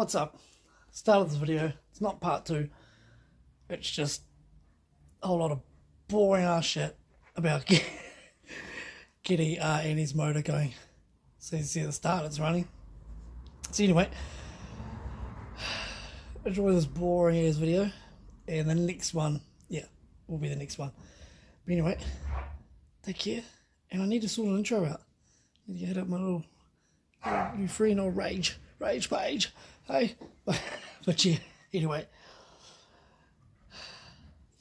what's up? Start of this video. It's not part 2. It's just a whole lot of boring ass shit about getting Annie's motor going. So you see at the start it's running. So anyway, enjoy this boring ass video, and the next one, yeah, will be the next one. But anyway, take care, and I need to sort an intro out. I need to hit up my little new friend or rage page, hey. But yeah, anyway,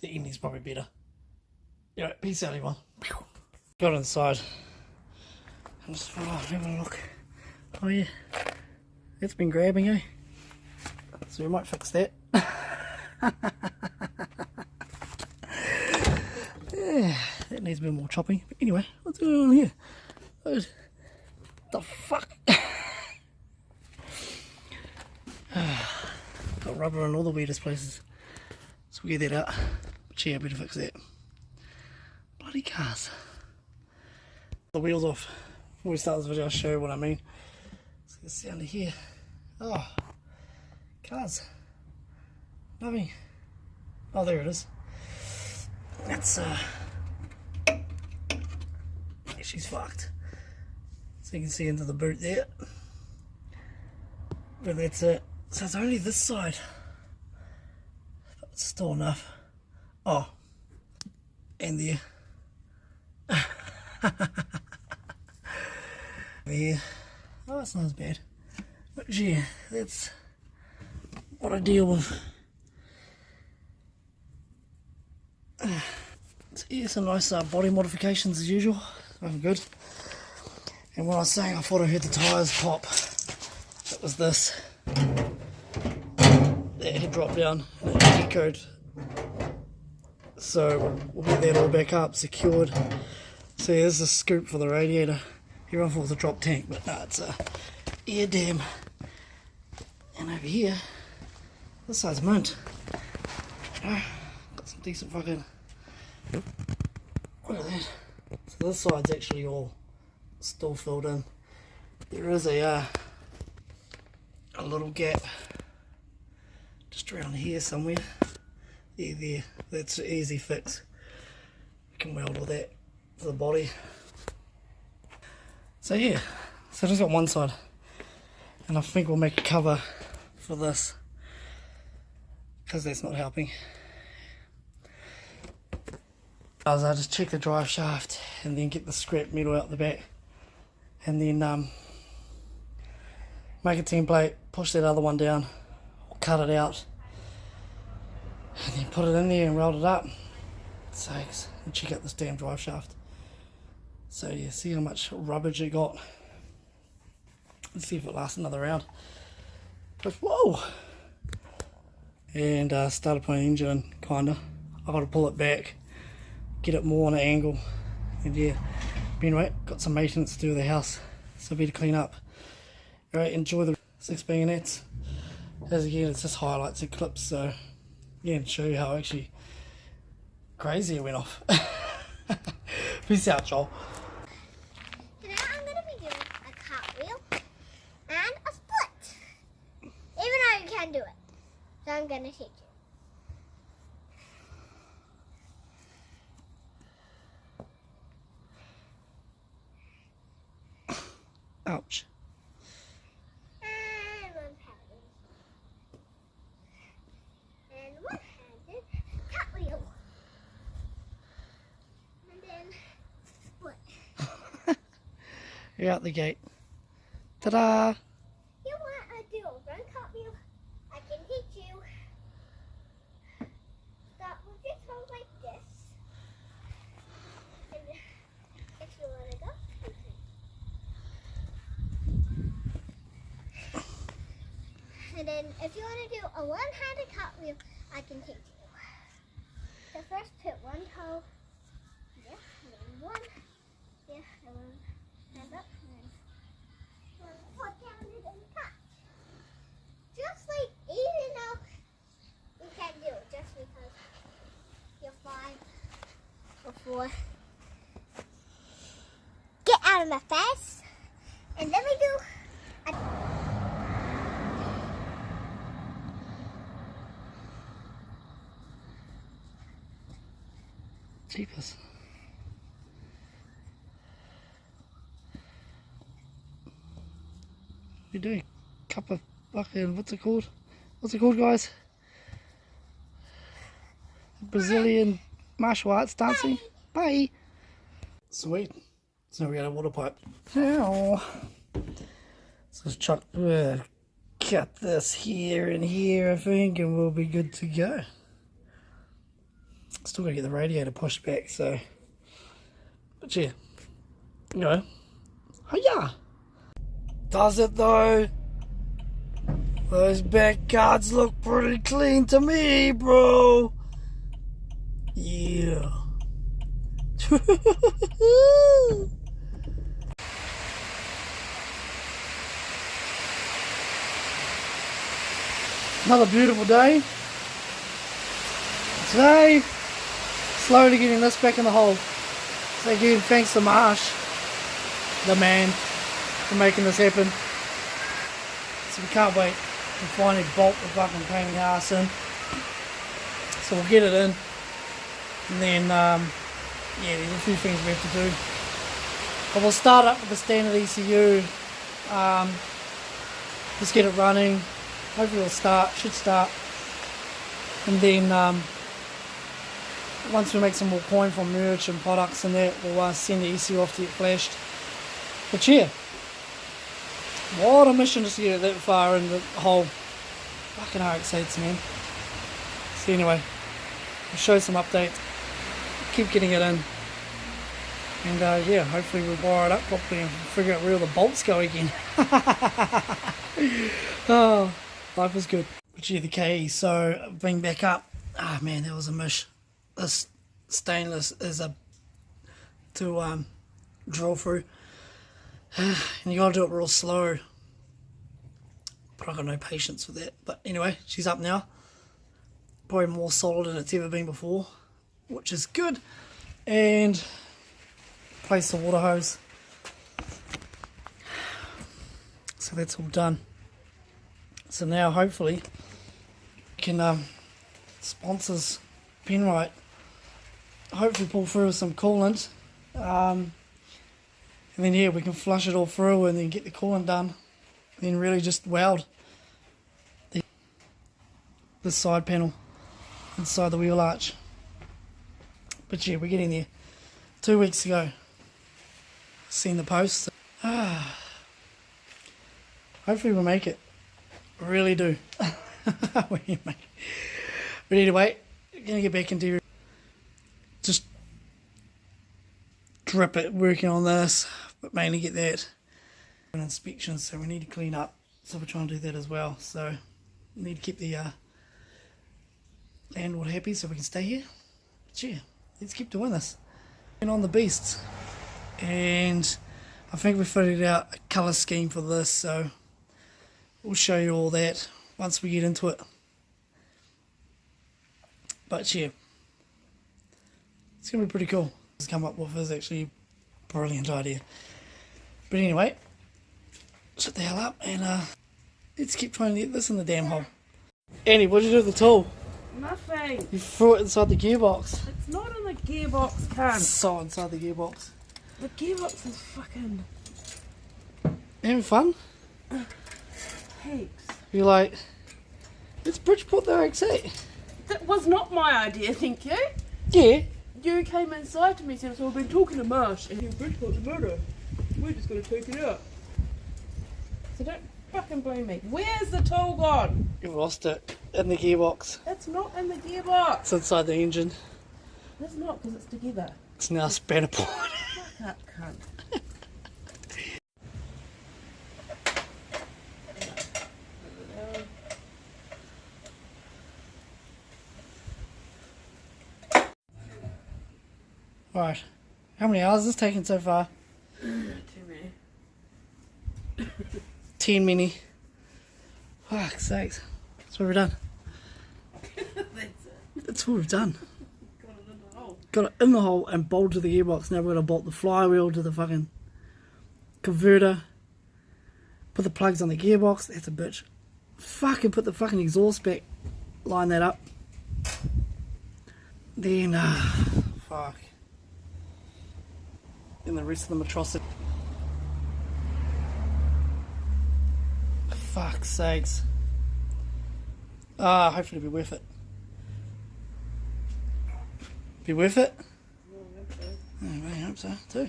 the ending's probably better. Anyway, peace out everyone. Got inside. I'm just having a look. Oh yeah, it's been grabbing, eh? So we might fix that. Yeah, that needs a bit more chopping. But anyway, what's going on here? What the fuck? Got rubber in all the weirdest places. So we get that out. But yeah, I better fix that. Bloody cars. The wheels off. Before we start this video, I'll show you what I mean. So you can see under here. Oh, cars. Nothing. Oh, there it is. That's she's fucked. So you can see into the boot there. But that's it. So it's only this side. But it's still enough. Oh, and there. There. Oh, that's not as bad. But yeah, that's what I deal with. So yeah, some nice body modifications as usual. I'm good. And when I was saying I thought I heard the tyres pop, it was this. That had dropped down and it echoed. So we'll get that all back up, secured. So here's the scoop for the radiator. Everyone thought it was a drop tank, but no, it's a air dam. And over here, this side's mint. Got some decent fucking. Look at that. So this side's actually all still filled in. There is a little gap just around here somewhere. Yeah, there. That's an easy fix. You can weld all that to the body. So yeah, so I just got one side, and I think we'll make a cover for this because that's not helping. I just check the drive shaft and then get the scrap metal out the back, and then make a template, push that other one down, or cut it out, and then put it in there and weld it up. Sakes, and check out this damn drive shaft. So yeah, see how much rubbish it got. Let's see if it lasts another round. But whoa! And started putting the engine in, kinda. I gotta pull it back, get it more on an angle, and yeah. But anyway, got some maintenance to do with the house, so better clean up. Alright, enjoy the 6 bayonets. As again, it's just highlights and clips, so yeah, and show you how actually crazy it went off. Peace out, y'all. Today I'm going to be doing a cartwheel and a split. Even though you can do it. So I'm going to teach you. Ouch. And one-handed cartwheel. And then split. You're out the gate. Ta-da! You want to do a run cartwheel? I can teach you. Start with your toe like this. And if you want to go, and then if you want to do a one-handed cartwheel, I can teach you. So first put one toe there, and then one there, and one hand up, and then one foot down, and then cut. Just like, even though you can't do it, just because you're 5 or 4. Get out of my face, and then we do a Jeepers. What are you doing? Cup of fucking, what's it called? What's it called, guys? Brazilian martial arts dancing. Bye. Sweet. So we got a water pipe. Now, let's cut this here and here, I think, and we'll be good to go. Still gotta get the radiator pushed back, so. But yeah, you know, hiya! Does it though? Those back guards look pretty clean to me, bro. Yeah. Another beautiful day. Today, slowly getting this back in the hole. So again, thanks to Marsh, the man, for making this happen. So we can't wait to finally bolt the fucking pain in the arse in. So we'll get it in. And then, yeah, there's a few things we have to do. But we'll start up with the standard ECU. Just get it running. Hopefully it'll should start. And then, once we make some more coin from merch and products and that, we'll send the ECU off to get flashed. But yeah, what a mission just to get it that far in the whole fucking Rx8s, man. So anyway, we'll show some updates. Keep getting it in. And yeah, hopefully we'll wire it up properly and figure out where all the bolts go again. Oh, life is good. But yeah, the KE, so bring back up. Ah man, that was a mish. This stainless is to drill through. And you gotta do it real slow. But I've got no patience with that. But anyway, she's up now. Probably more solid than it's ever been before, which is good. And place the water hose. So that's all done. So now hopefully we can sponsors Penrite hopefully pull through with some coolant. And then yeah, we can flush it all through and then get the coolant done. And then really just weld this side panel inside the wheel arch. But yeah, we're getting there. 2 weeks ago, seen the post. Hopefully we'll make it. I really do. But anyway, gonna get back into just drip it, working on this, but mainly get that an inspection. So we need to clean up. So we're trying to do that as well. So we need to keep the landlord happy so we can stay here. But yeah, let's keep doing this. And on the beasts, and I think we figured out a colour scheme for this. So we'll show you all that once we get into it. But yeah, it's going to be pretty cool. What's come up with is actually a brilliant idea. But anyway, shut the hell up and let's keep trying to get this in the damn hole. Annie, what did you do with the tool? Nothing. You threw it inside the gearbox. It's not in the gearbox, cunt. It's so inside the gearbox. The gearbox is fucking Having fun? heaps. You're like, let's bridgeport the Rx8. That was not my idea, thank you. Yeah. You came inside to me and said, so I've been talking to Marsh and you Bridgeport the murder. We're just going to take it out. So don't fucking blame me. Where's the tool gone? You lost it in the gearbox. It's not in the gearbox. It's inside the engine. It's not because it's together. It's now span apart. Fuck up, cunt. Right. How many hours is this taking so far? Too many. 10 mini. Fuck sakes. That's what we've done. That's it. That's what we've done. Got it in the hole. Got it in the hole and bolted the gearbox. Now we're going to bolt the flywheel to the fucking converter. Put the plugs on the gearbox. That's a bitch. Fucking put the fucking exhaust back. Line that up. Then, fuck. and the rest of the atrocity. Fuck's sakes. Hopefully it'll be worth it. Be worth it? I hope so too.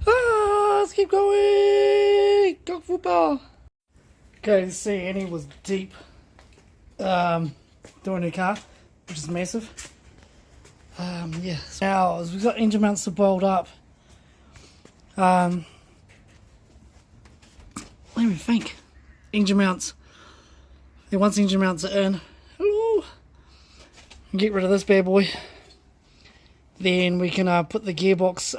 Let's keep going. Go football. Okay, let's see. Annie was deep doing her car, which is massive. Yeah. So now we've got engine mounts to bolt up. Let me think. Engine mounts. Then once engine mounts are in, hello, get rid of this bad boy. Then we can put the gearbox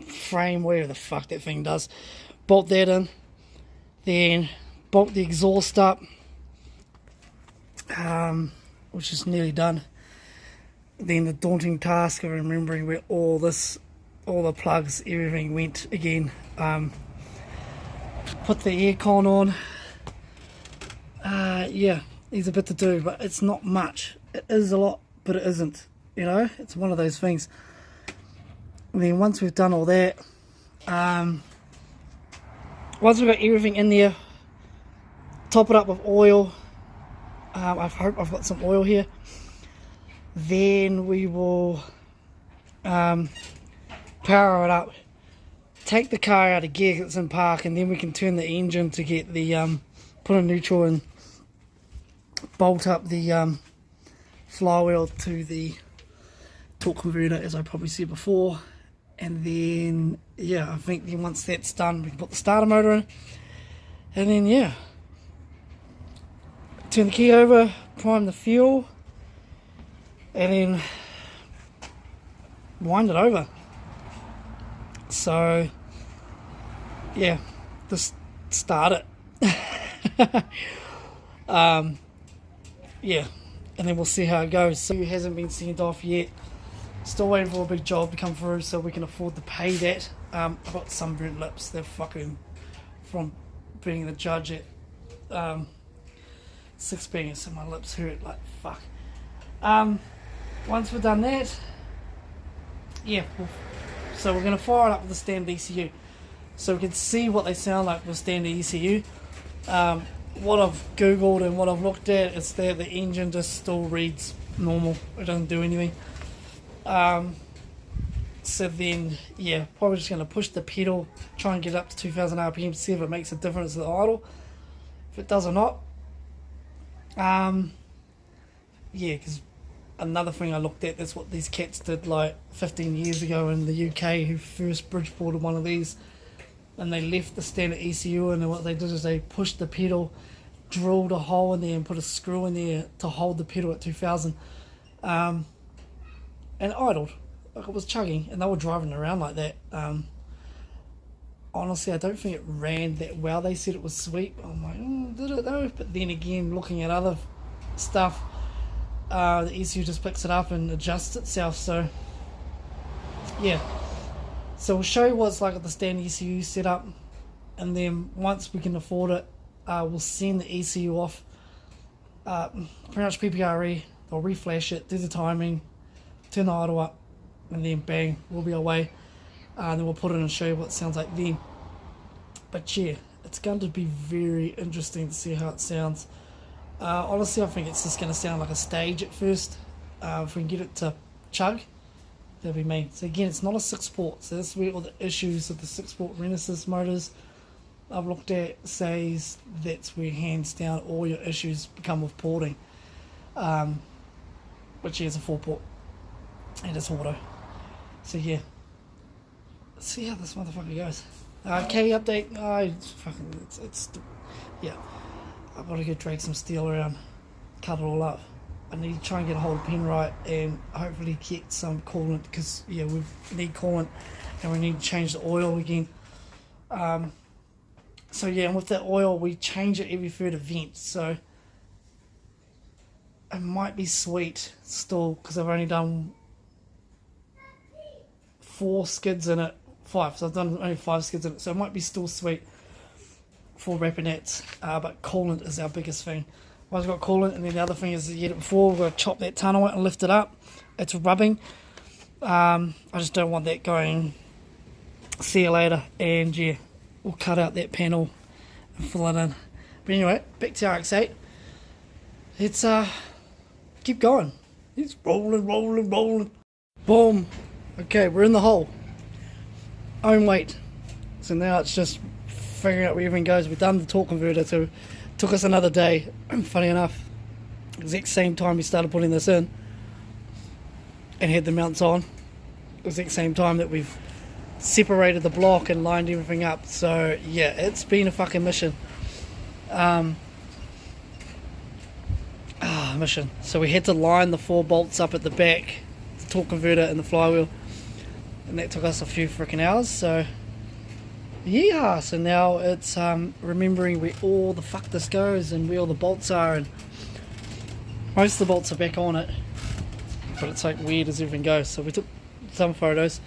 frame, whatever the fuck that thing does, bolt that in. Then bolt the exhaust up, which is nearly done. Then the daunting task of remembering where all the plugs, everything went again. Put the aircon on. Yeah, there's a bit to do, but it's not much. It is a lot, but it isn't. You know, it's one of those things. And then once we've done all that, once we've got everything in there, top it up with oil. I hope I've got some oil here. Then we will power it up, take the car out of gear, it's in park, and then we can turn the engine to get the put in neutral and bolt up the flywheel to the torque converter, as I probably said before. And then yeah, I think then once that's done, we can put the starter motor in, and then yeah, turn the key over, prime the fuel, and then wind it over. So yeah, just start it. Yeah, and then we'll see how it goes. So it hasn't been sent off yet. Still waiting for a big job to come through so we can afford to pay that. I've got sunburnt lips. They're fucking from being the judge at 6 p.m. so my lips hurt like fuck. Once we've done that, yeah, so we're going to fire it up with the standard ECU so we can see what they sound like with standard ECU. What I've googled and what I've looked at is that the engine just still reads normal. It doesn't do anything. So then yeah, probably just going to push the pedal, try and get it up to 2000 RPM, see if it makes a difference to the idle, if it does or not. Yeah, because another thing I looked at, that's what these cats did like 15 years ago in the UK, who first bridgeported one of these, and they left the standard ECU, and what they did is they pushed the pedal, drilled a hole in there and put a screw in there to hold the pedal at 2000, and idled like it was chugging, and they were driving around like that. Honestly, I don't think it ran that well. They said it was sweet. I'm like, did it though? But then again, looking at other stuff, the ECU just picks it up and adjusts itself. So yeah, so we'll show you what it's like at the standard ECU setup, and then once we can afford it, we'll send the ECU off, pretty much PPRE. They'll reflash it, do the timing, turn the idle up, and then bang, we'll be away. Then we'll put it in and show you what it sounds like then. But yeah, it's going to be very interesting to see how it sounds. Honestly, I think it's just going to sound like a stage at first. If we can get it to chug, that'll be me. So again, it's not a 6-port, so that's where all the issues of the 6-port renises motors I've looked at says that's where hands down all your issues become with porting. Which is a 4-port and it's auto. So yeah, let's see how this motherfucker goes. K update. It's yeah. I've got to go drag some steel around, cut it all up. I need to try and get a hold of Penrite and hopefully get some coolant, because yeah, we need coolant and we need to change the oil again. So yeah, and with that oil we change it every third event, so it might be sweet still, because I've only done 4 skids in it, 5, so I've done only 5 skids in it, so it might be still sweet for rapinets, but coolant is our biggest thing. Once we've got coolant, and then the other thing is, you had it before, we've got to chop that tunnel out and lift it up. It's rubbing. I just don't want that going see you later, and yeah, we'll cut out that panel and fill it in. But anyway, back to Rx8. It's keep going. It's rolling. Boom. Okay, we're in the hole. Own weight. So now it's just figuring out where everything goes. We've done the torque converter, so it took us another day. And funny enough, exact same time we started putting this in and had the mounts on, exact same time that we've separated the block and lined everything up. So yeah, it's been a fucking mission. Mission. So we had to line the 4 bolts up at the back, the torque converter and the flywheel, and that took us a few freaking hours. So yeah, so now it's remembering where all the fuck this goes and where all the bolts are, and most of the bolts are back on it, but it's like weird as everything goes. So we took some photos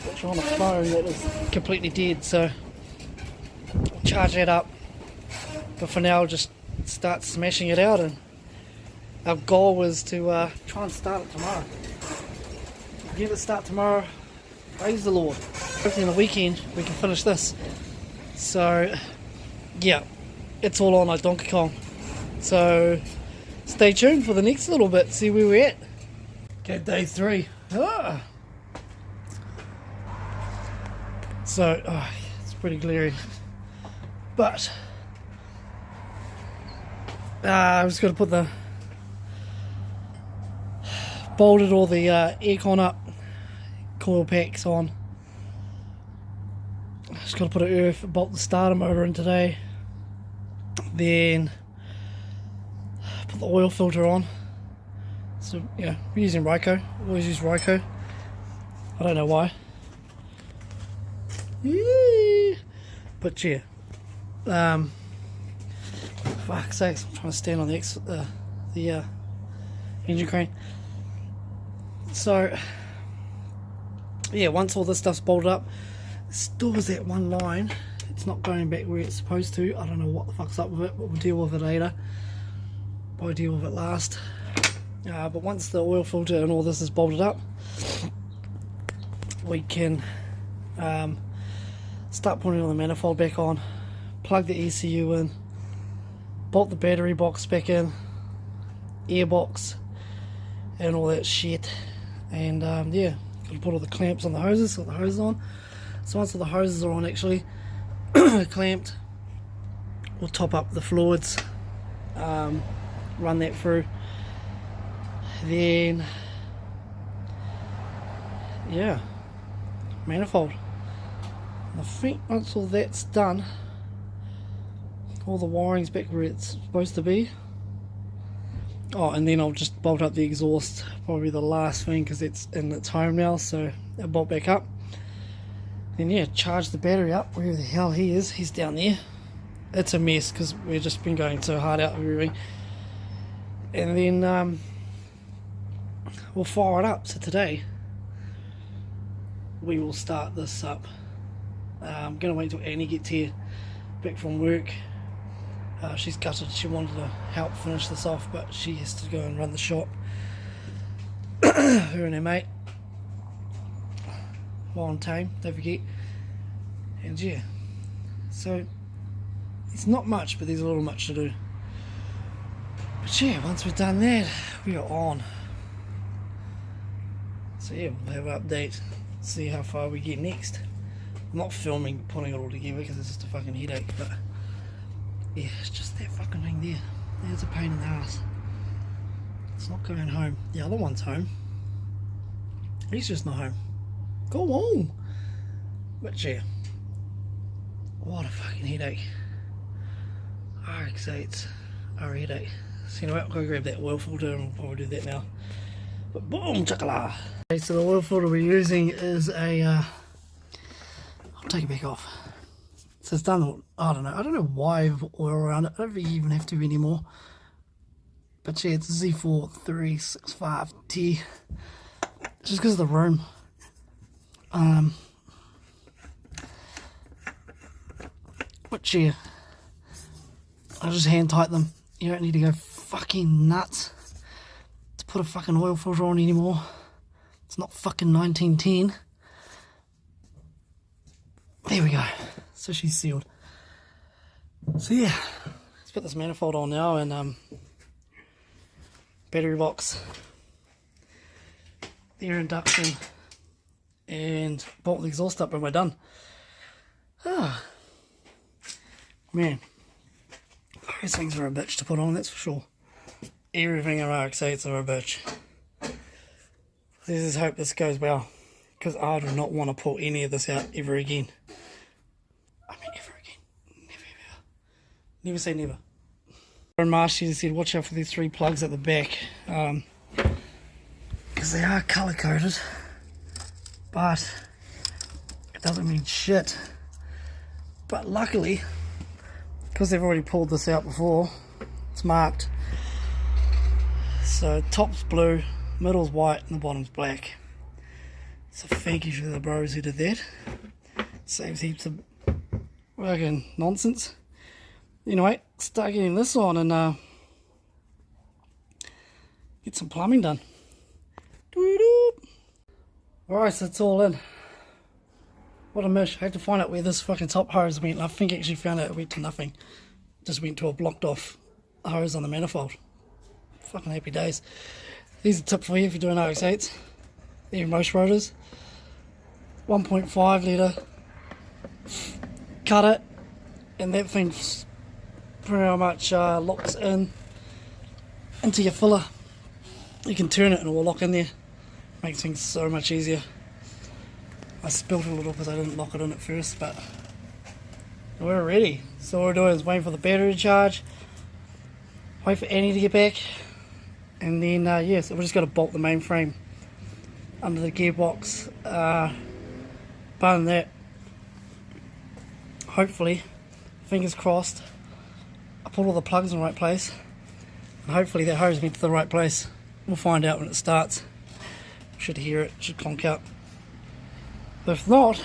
which are on a phone that is completely dead, so we'll charge that up, but for now just start smashing it out, and our goal was to try and start it tomorrow. Get it start tomorrow. Praise the Lord. Hopefully on the weekend we can finish this. So yeah, it's all on like Donkey Kong. So stay tuned for the next little bit, see where we're at. Okay, day 3. So it's pretty glary, but I was going to put the bolted all the aircon up, coil packs on. Just got to put a bolt the starter motor in today, then put the oil filter on. So yeah, we're using Ryco, always use Ryco, I don't know why. But yeah, fuck's sakes, I'm trying to stand on the engine crane. So yeah, once all this stuff's bolted up, still is that one line, it's not going back where it's supposed to. I don't know what the fuck's up with it, but we'll deal with it later. I'll deal with it last. But once the oil filter and all this is bolted up, we can start putting all the manifold back on, plug the ECU in, bolt the battery box back in, airbox and all that shit. And yeah, got to put all the clamps on the hoses, got the hoses on. So once all the hoses are on actually clamped, we'll top up the fluids, run that through, then yeah, manifold. I think once all that's done, all the wiring's back where it's supposed to be. Oh, and then I'll just bolt up the exhaust, probably the last thing, because it's in its home now, so I'll bolt back up. Then yeah, charge the battery up, wherever the hell he is, he's down there. It's a mess, because we've just been going so hard out of everything. And then we'll fire it up. So today, we will start this up. I'm going to wait till Annie gets here, back from work. She's gutted, she wanted to help finish this off, but she has to go and run the shop. Her and her mate. While on time, don't forget. And yeah, so it's not much, but there's a little much to do. But yeah, once we've done that, we are on. So yeah, we'll have an update, see how far we get next. I'm not filming putting it all together because it's just a fucking headache, but yeah, it's just that fucking thing there. There's a pain in the ass. It's not going home. The other one's home. He's just not home. Go home. But yeah, what a fucking headache. Rx8's are a headache. So anyway, I'll go grab that oil filter and we'll probably do that now. But boom, chakala. Okay, so the oil filter we're using is a I'll take it back off. So it's done, I don't know why I have oil around it. I don't even have to anymore. But yeah, it's a Z4365T. Just because of the room. But yeah, I just hand tight them. You don't need to go fucking nuts to put a fucking oil filter on anymore. It's not fucking 1910. There we go. So she's sealed. So yeah, let's put this manifold on now and battery box, air induction, and bolt the exhaust up and we're done. Ah, man, those things are a bitch to put on, that's for sure. Everything in Rx8s are a bitch. Let's just hope this goes well, because I do not want to pull any of this out ever again. I mean, ever again. Never, ever. Never say never. And Marcy said, watch out for these 3 plugs at the back, because they are colour coded, but it doesn't mean shit. But luckily, because they've already pulled this out before, it's marked. So top's blue, middle's white, and the bottom's black. So thank you to the bros who did that. Saves heaps of fucking nonsense. Anyway, start getting this on and get some plumbing done. Alright, so it's all in. What a mish. I had to find out where this fucking top hose went. I think I actually found out it went to nothing. Just went to a blocked off hose on the manifold. Fucking happy days. These are a tip for you if you're doing Rx8s. They're most rotors. 1.5 litre. Cut it. And that thing pretty much locks into your filler. You can turn it and it will lock in there. Makes things so much easier. I spilled a little because I didn't lock it in at first, but we're ready. So all we're doing is waiting for the battery to charge, wait for Annie to get back, and then yeah, so we're just going to bolt the mainframe under the gearbox. Other than that, hopefully, fingers crossed, I put all the plugs in the right place, and hopefully that hose went to the right place. We'll find out when it starts. Should hear it, should clonk out. But if not,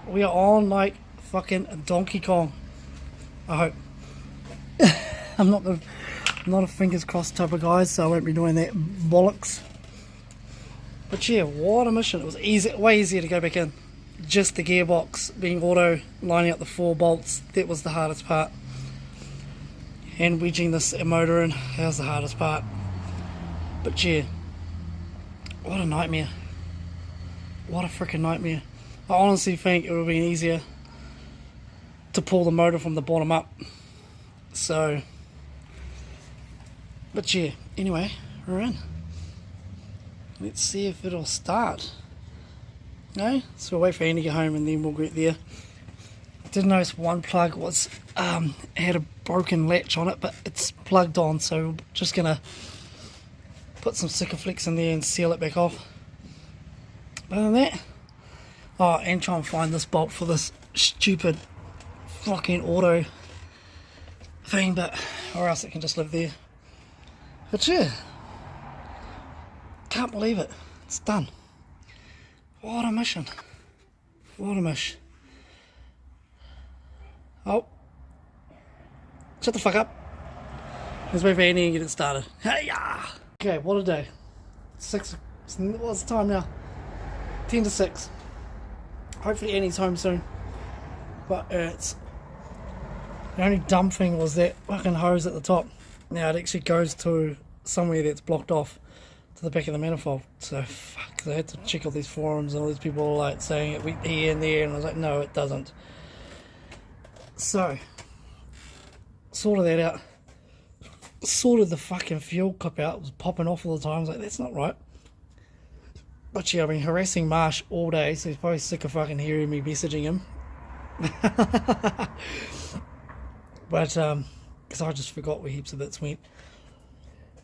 we are on like fucking Donkey Kong. I hope. I'm not a fingers crossed type of guy, so I won't be doing that bollocks. But yeah, what a mission. It was easy, way easier to go back in. Just the gearbox being auto, lining up the 4 bolts, that was the hardest part. And wedging this motor in, that was the hardest part. But yeah, what a nightmare. What a freaking nightmare. I honestly think it would have been easier to pull the motor from the bottom up. So, but yeah, anyway, we're in. Let's see if it'll start. No? So we'll wait for Annie to get home and then we'll get there. I did notice one plug was had a broken latch on it, but it's plugged on, so we're just gonna put some Sikaflex in there and seal it back off. Other than that, oh, and try and find this bolt for this stupid fucking auto thing, but or else it can just live there. But yeah, can't believe it, it's done. What a mission. What a mish. Oh, shut the fuck up. Let's wait for Annie and get it started. Hey ya! Okay, what a day. 6, what's the time now? 10 to 6. Hopefully Annie's home soon. But it's the only dumb thing was that fucking hose at the top. Now it actually goes to somewhere that's blocked off to the back of the manifold. So fuck, I had to check all these forums and all these people were like saying it went here and there, and I was like, no, it doesn't. So sorted that out. Sorted the fucking fuel clip out. It was popping off all the time. I was like, that's not right. But yeah, I've been harassing Marsh all day, so he's probably sick of fucking hearing me messaging him. But because I just forgot where heaps of bits went.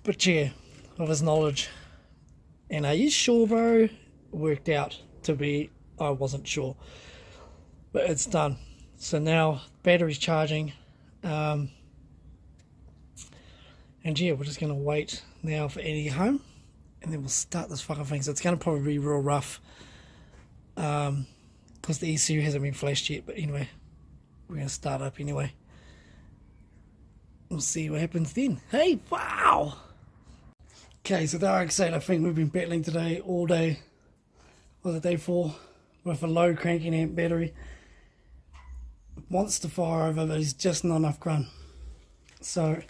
But yeah, of his knowledge. And are you sure, bro? Worked out to be, I wasn't sure. But it's done. So now battery's charging. And yeah, we're just going to wait now for Eddie to get home. And then we'll start this fucking thing. So it's going to probably be real rough. Because the ECU hasn't been flashed yet. But anyway, we're going to start up anyway. We'll see what happens then. Hey, wow! Okay, so the Rx8, I think we've been battling today all day. Was it day 4? With a low cranking amp battery. wants to fire over, but he's just not enough grunt. So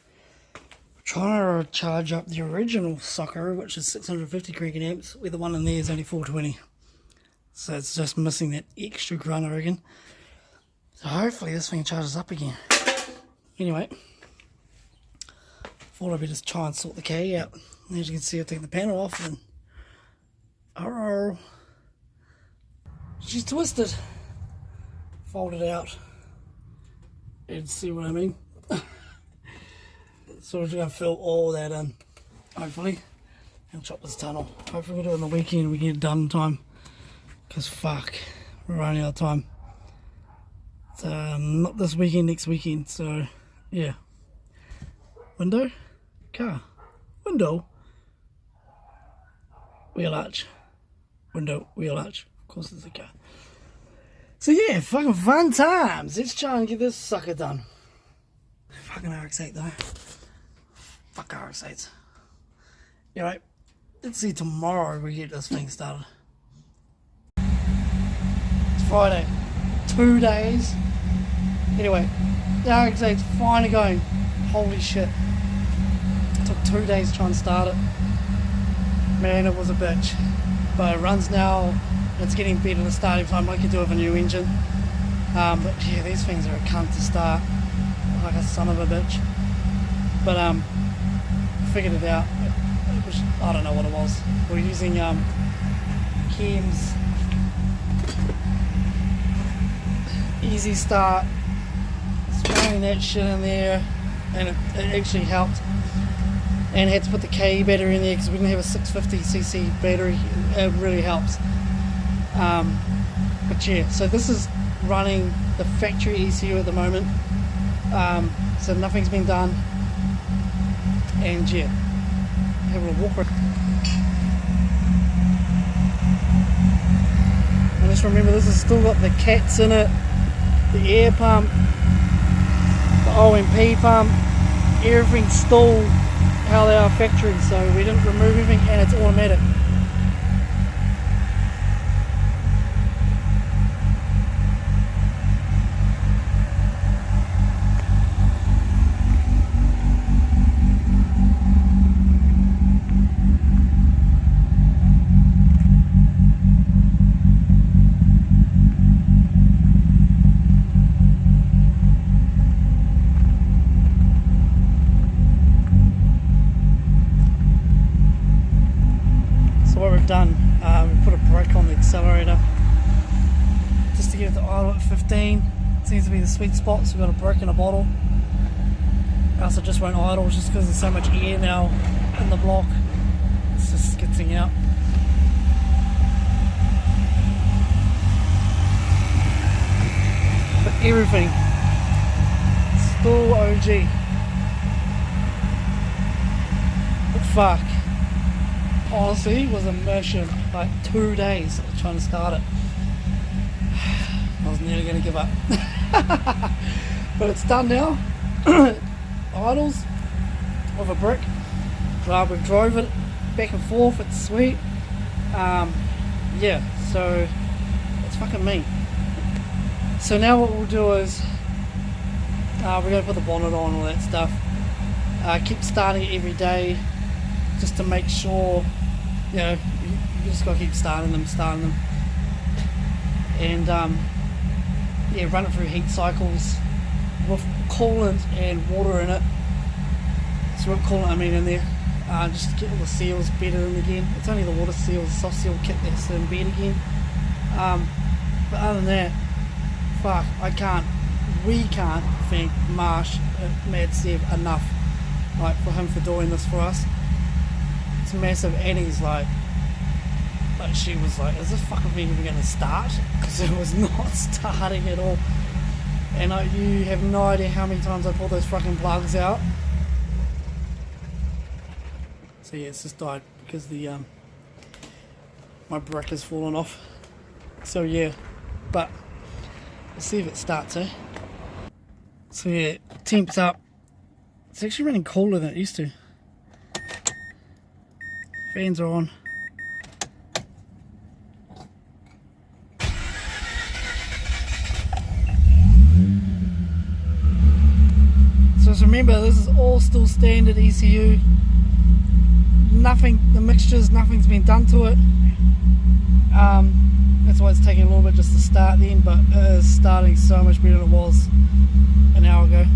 trying to charge up the original sucker, which is 650 cranking amps, where the one in there is only 420. So it's just missing that extra grunt, I reckon. So hopefully this thing charges up again. Anyway, thought I'd be just try and sort the key out. As you can see, I've taken the panel off and oh, she's twisted. Fold it out and see what I mean. So we're just going to fill all that in, hopefully, and chop this tunnel. Hopefully we'll do it on the weekend, we can get it done in time. Because fuck, we're running out of time. It's, not this weekend, next weekend, so yeah. Window, car, window, wheel arch, window, wheel arch. Of course it's a car. So yeah, fucking fun times. Let's try and get this sucker done. Fucking Rx8 though. Fuck Rx8s. Anyway, let's see tomorrow we get this thing started. It's Friday. 2 days. Anyway, the Rx8's finally going. Holy shit. It took 2 days to try and start it. Man, it was a bitch. But it runs now. It's getting better the starting time like you do with a new engine. But yeah, these things are a cunt to start. Like a son of a bitch. But figured it out. It was, I don't know what it was. We're using Kim's Easy Start. Throwing that shit in there, and it actually helped. And had to put the K battery in there because we didn't have a 650cc battery. It really helps. But yeah, so this is running the factory ECU at the moment. So nothing's been done. And yeah, have a walk around. And just remember, this has still got the cats in it, the air pump, the OMP pump, everything's still how they are factory, so we didn't remove anything, and it's automatic. Done. We put a brake on the accelerator just to get it to idle at 15. Seems to be the sweet spot, so we've got a brake in a bottle. Else it just won't idle, just because there's so much air now in the block. It's just skitzing out. But everything still OG. But fuck, honestly, was a mission. Like 2 days of trying to start it. I was nearly going to give up. But it's done now. Idles with a brick. We drove it back and forth, it's sweet. Yeah, so it's fucking me. So now what we'll do is we're going to put the bonnet on and all that stuff. Keep starting it every day just to make sure, you know, you just got to keep starting them. And yeah, run it through heat cycles with coolant and water in it. So what coolant I mean in there, just to get all the seals bedded in again. It's only the water seals, the soft seal kit that's in bed again. But other than that, fuck, we can't thank Marsh, Mad Seb enough, like, for him for doing this for us. It's massive. Annie's like she was like, is this fucking thing even going to start? Because it was not starting at all. And you have no idea how many times I pulled those fucking plugs out. So yeah, it's just died because the my brick has fallen off. So yeah, but let's see if it starts, eh? So yeah, temp's up. It's actually running cooler than it used to. Fans are on. remember, this is all still standard ECU. Nothing, the mixtures, nothing's been done to it. That's why it's taking a little bit just to start then, but it is starting so much better than it was an hour ago.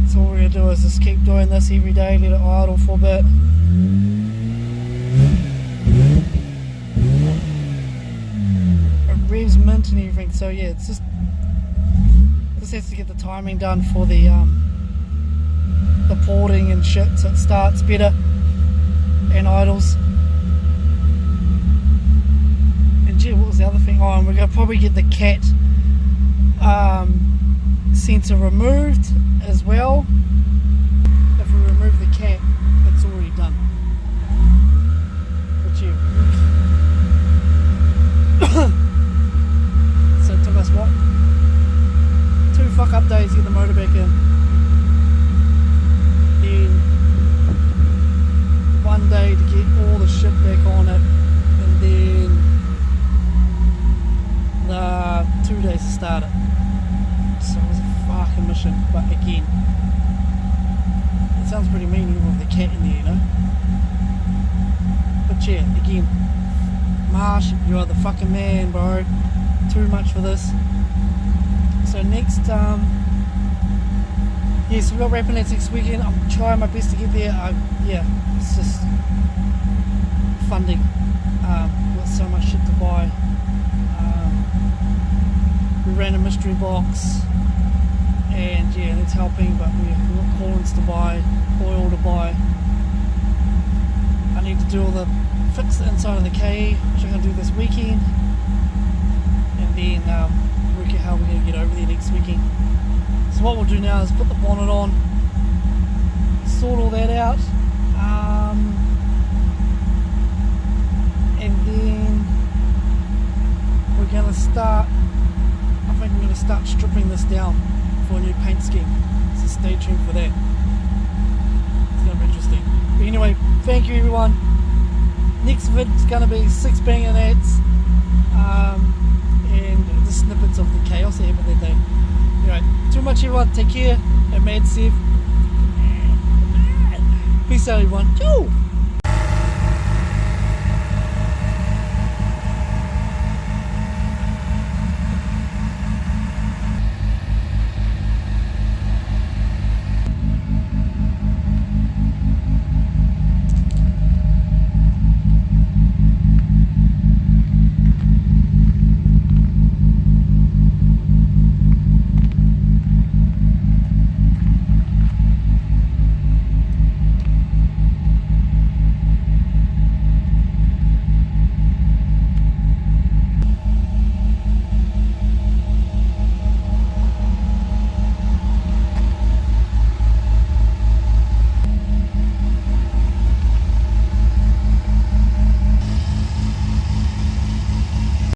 So all we're going to do is just keep doing this every day, let it idle for a bit. It revs mint and everything, so yeah, it's just has to get the timing done for the porting and shit, so it starts better and idles. And gee, what was the other thing? Oh, and we're going to probably get the cat sensor removed as well. If we remove the cat, it's already done. But yeah. So it took us what? 2 fuck up days to get the motor back in. Then 1 day to get all the shit back on it. And then the 2 days to start it. So it was a fucking mission. But again, it sounds pretty mean even with the cat in there, you know. But yeah, again, Marsh, you are the fucking man, bro. Too much for this. So next, yes, we've got wrapping next weekend. I'm trying my best to get there. Yeah, it's just funding. We've got so much shit to buy. We ran a mystery box, and yeah, that's helping. But we've got coolants to buy, oil to buy. I need to do all the fix the inside of the KE, which I'm going to do this weekend, and then work out how we're going to get over there next weekend. So what we'll do now is put the bonnet on, sort all that out, and then we're going to start, I think we're going to start stripping this down for a new paint scheme, so stay tuned for that. It's going to be interesting. But anyway, thank you everyone. Next vid is going to be 6 banging ads, and the snippets of the chaos that happened that day. Anyway, too much everyone, take care, and Mad Sev. Peace out everyone. Ciao.